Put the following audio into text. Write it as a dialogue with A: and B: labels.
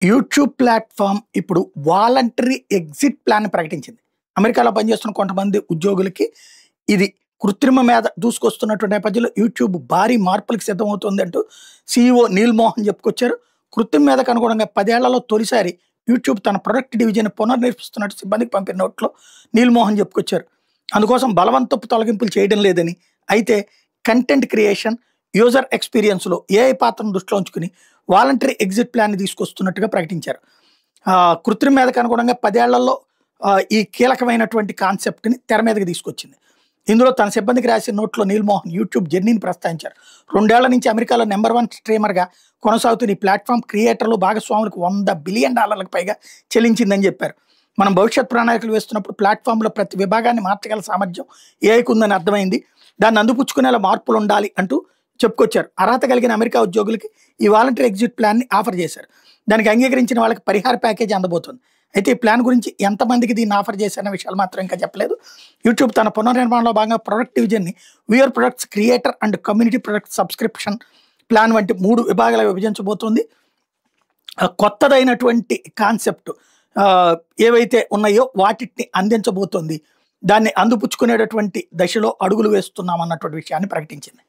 A: YouTube platform ఇప్పుడు voluntary exit ప్లాన్‌ని ప్రకటించింది. అమెరికాలో పనిచేస్తున్న కొంతమంది ఉద్యోగులకి ఇది కృత్రిమ మేధ దూసుకొస్తున్నటువంటి నేపథ్యంలో యూట్యూబ్ భారీ మార్పులకు సిద్ధమవుతోందంటూ సీఈఓ నీల్ మోహన్ చెప్పుకొచ్చారు. కృత్రిమ మేధకు అనుగుణంగా 10 ఏళ్లలో తొలిసారి యూట్యూబ్ తన ప్రొడక్ట్ డివిజన్ పునర్నిర్మిస్తున్నట్టు సిబ్బందికి పంపిన నోట్‌లో నీల్ మోహన్ చెప్పుకొచ్చారు. అందుకోసం బలవంతపు తొలగింపులు చేయడం లేదని, అయితే కంటెంట్ క్రియేషన్, యూజర్ ఎక్స్‌పీరియన్స్‌లో ఏఐ పాత్రను దృష్టిలో ఉంచుకుని వాలంటరీ ఎగ్జిట్ ప్లాన్‌ని తీసుకొస్తున్నట్టుగా ప్రకటించారు. కృత్రిమ మేధకు అనుగుణంగా 10 ఏళ్లలో ఈ కీలకమైనటువంటి కాన్సెప్ట్‌ని తెర మీదకి తీసుకొచ్చింది. ఇందులో తన సిబ్బందికి రాసిన నోట్‌లో నీల్ మోహన్ యూట్యూబ్ జర్నీని ప్రస్తావించారు. 2 ఏళ్ల నుంచి అమెరికాలో నంబర్ 1 స్ట్రీమర్‌గా కొనసాగుతున్న ఈ ప్లాట్‌ఫార్మ్ క్రియేటర్లు, భాగస్వాములకు $100 బిలియన్ పైగా చెల్లించిందని చెప్పారు. మనం భవిష్యత్ ప్రణాళికలు వేస్తున్నప్పుడు ప్లాట్‌ఫార్మ్‌లో ప్రతి విభాగాన్ని మార్చగల సామర్థ్యం ఏఐకి ఉందని అర్థమైంది. దాన్ని అందిపుచ్చుకునేలా మార్పులుండాలి అంటూ చెప్పుకొచ్చారు. అర్హత కలిగిన అమెరికా ఉద్యోగులకి ఈ వాలంటరీ ఎగ్జిట్ ప్లాన్‌ని ఆఫర్ చేశారు. దానికి అంగీకరించిన వాళ్ళకి పరిహార ప్యాకేజీ అందబోతుంది. అయితే ఈ ప్లాన్ గురించి ఎంతమందికి దీన్ని ఆఫర్ చేశారన్న విషయాలు మాత్రం ఇంకా చెప్పలేదు. యూట్యూబ్ తన పునర్నిర్మాణంలో భాగంగా ప్రొడక్ట్ డివిజన్‌ని viewer products, creator and community product subscription plan వంటి 3 విభాగాలుగా విభజించబోతోంది. కొత్తదైనటువంటి కాన్సెప్ట్ ఏవైతే ఉన్నాయో వాటిని అందించబోతోంది. దాన్ని అందిపుచ్చుకునేటటువంటి దశలో అడుగులు వేస్తున్నామన్నటువంటి విషయాన్ని ప్రకటించింది.